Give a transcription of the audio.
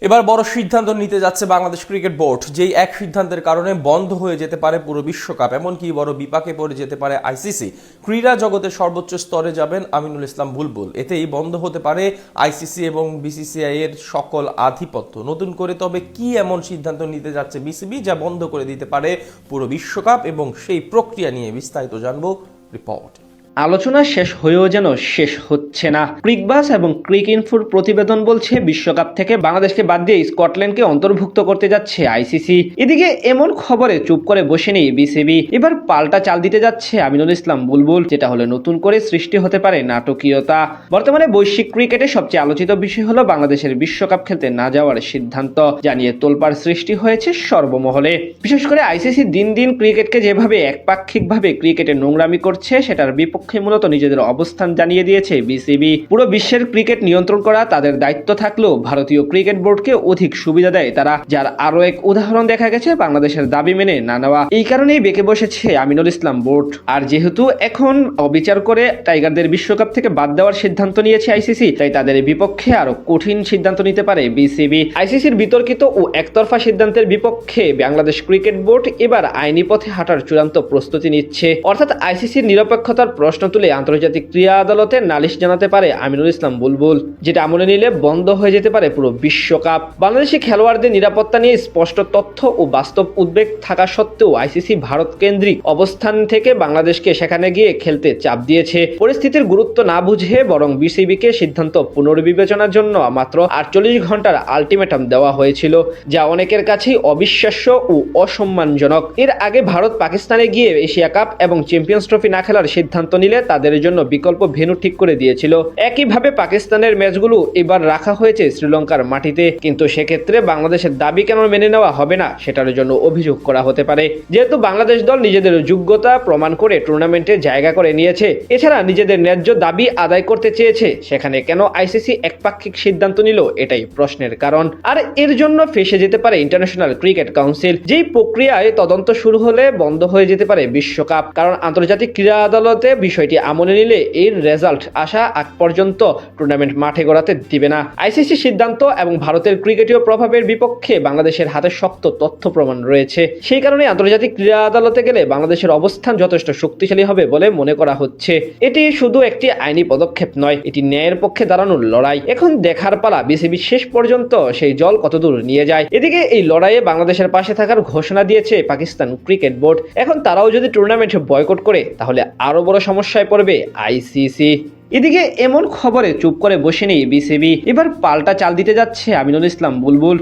এবার বড় সিদ্ধান্ত নিতে যাচ্ছে বাংলাদেশ ক্রিকেট বোর্ড, যেই এক সিদ্ধান্তের কারণে বন্ধ হয়ে যেতে পারে পুরো বিশ্বকাপ, এমনকি বড় বিপাকে পড়ে যেতে পারে আইসিসি। ক্রীড়া জগতের সর্বোচ্চ স্তরে যাবেন আমিনুল ইসলাম বুলবুল। এতেই বন্ধ হতে পারে আইসিসি এবং বিসিসিআই এর সকল আধিপত্য। নতুন করে তবে কি এমন সিদ্ধান্ত নিতে যাচ্ছে বিসিবি যা বন্ধ করে দিতে পারে পুরো বিশ্বকাপ, এবং সেই প্রক্রিয়া নিয়ে বিস্তারিত জানবো রিপোর্ট। আলোচনা শেষ হয়েও যেন শেষ হচ্ছে না। ক্রিকবাস এবং ক্রিক ইনফোর প্রতিবেদন বলছে বিশ্বকাপ থেকে বাংলাদেশকে বাদ দিয়ে স্কটল্যান্ডকে অন্তর্ভুক্ত করতে যাচ্ছে আইসিসি। এদিকে এমন খবরে চুপ করে বসে নেই বিসিবি। এবার পাল্টা চাল দিতে যাচ্ছে আমিনুল ইসলাম বুলবুল, যেটা হলে নতুন করে সৃষ্টি হতে পারে নাটকীয়তা। বর্তমানে বৈশ্বিক ক্রিকেটে সবচেয়ে আলোচিত বিষয় হলো বাংলাদেশের বিশ্বকাপ খেলতে না যাওয়ার সিদ্ধান্ত, জানিয়ে তোলপাড় সৃষ্টি হয়েছে সর্বমহলে। বিশেষ করে আইসিসি দিন দিন ক্রিকেটকে যেভাবে একপাক্ষিকভাবে ক্রিকেটে নোংরামি করছে, সেটার বিপক্ষে মূলত নিজেদের অবস্থান জানিয়ে দিয়েছে বিসিবি। পুরো বিশ্বের ক্রিকেট নিয়ন্ত্রণ করা তাদের দায়িত্ব থাকলেও ভারতীয় ক্রিকেট বোর্ডকে অধিক সুবিধা দেয় তারা, যার আরো এক উদাহরণ দেখা গেছে বাংলাদেশের দাবি মেনে না নেওয়া। এই কারণেই বেঁকে বসেছে আমিনুল ইসলাম বোর্ড। আর যেহেতু এখন অবিচার করে টাইগারদের বিশ্বকাপ থেকে বাদ দেওয়ার সিদ্ধান্ত নিয়েছে আইসিসি, তাই তাদের বিপক্ষে আরো কঠিন সিদ্ধান্ত নিতে পারে বিসিবি। আইসিসির বিতর্কিত ও একতরফা সিদ্ধান্তের বিপক্ষে বাংলাদেশ ক্রিকেট বোর্ড এবার আইনি পথে হাঁটার চূড়ান্ত প্রস্তুতি নিচ্ছে। অর্থাৎ আইসিসির নিরপেক্ষতার প্রশ্ন তুলে আন্তর্জাতিক ক্রীড়া আদালতে নালিশ জানাতে পারে আমিনুল ইসলাম বুলবুল, যেটা আমলে নিলে বন্ধ হয়ে যেতে পারে পুরো বিশ্বকাপ। বাংলাদেশি খেলোয়াড়দের নিরাপত্তা নিয়ে স্পষ্ট তথ্য ও বাস্তব উদ্বেগ থাকা সত্ত্বেও আইসিসি ভারত কেন্দ্রিক অবস্থান থেকে বাংলাদেশকে সেখানে গিয়ে খেলতে চাপ দিয়েছে। পরিস্থিতির গুরুত্ব না বুঝে বরং বিসিবিকে সিদ্ধান্ত পুনর্বিবেচনার জন্য মাত্র 48 ঘন্টার আলটিমেটাম দেওয়া হয়েছিল, যা অনেকের কাছেই অবিশ্বাস্য ও অসম্মানজনক। এর আগে ভারত পাকিস্তানে গিয়ে এশিয়া কাপ এবং চ্যাম্পিয়ন্স ট্রফি না খেলার সিদ্ধান্ত নিলে তাদের জন্য বিকল্প ভেন্যু ঠিক করে দিয়েছিল। একইভাবে পাকিস্তানের ম্যাচগুলো এবার রাখা হয়েছে শ্রীলঙ্কার মাটিতে, কিন্তু সেক্ষেত্রে বাংলাদেশের দাবি কেন মেনে নেওয়া হবে না সেটার জন্য অভিযোগ করা হতে পারে। যেহেতু বাংলাদেশ দল নিজেদের যোগ্যতা প্রমাণ করে টুর্নামেন্টে জায়গা করে নিয়েছে, এছাড়া নিজেদের ন্যায্য দাবি আদায় করতে চেয়েছে, সেখানে কেন আইসিসি একপাক্ষিক সিদ্ধান্ত নিল, এটাই প্রশ্নের কারণ। আর এর জন্য ফেঁসে যেতে পারে ইন্টারন্যাশনাল ক্রিকেট কাউন্সিল, যেই প্রক্রিয়ায় তদন্ত শুরু হলে বন্ধ হয়ে যেতে পারে বিশ্বকাপ। কারণ আন্তর্জাতিক ক্রীড়া আদালতে বিষয়টি আমলে নিলে এর রেজাল্ট আসা আগ পর্যন্ত টুর্নামেন্ট মাঠে গড়াতে দিবে না। আইসিসি সিদ্ধান্ত এবং ভারতের ক্রিকেটীয় প্রভাবের বিপক্ষে বাংলাদেশের হাতে শক্ত তথ্য প্রমাণ রয়েছে। সেই কারণে আন্তর্জাতিক ক্রীড়া আদালতে গেলে বাংলাদেশের অবস্থান যথেষ্ট শক্তিশালী হবে বলে মনে করা হচ্ছে। এটি শুধু একটি আইনি পদক্ষেপ নয়, এটি ন্যায়ের পক্ষে দাঁড়ানোর লড়াই। এখন দেখার পালা বিসিবি শেষ পর্যন্ত সেই জল কতদূর নিয়ে যায়। এদিকে এই লড়াইয়ে বাংলাদেশের পাশে থাকার ঘোষণা দিয়েছে পাকিস্তান ক্রিকেট বোর্ড। এখন তারাও যদি টুর্নামেন্ট বয়কট করে, তাহলে আরো বড় সমস্যায় পড়বে আইসিসি। এদিকে এমন খবরে চুপ করে বসে নেই বিসিবি। এবার পাল্টা চাল দিতে যাচ্ছে আমিনুল ইসলাম বুলবুল।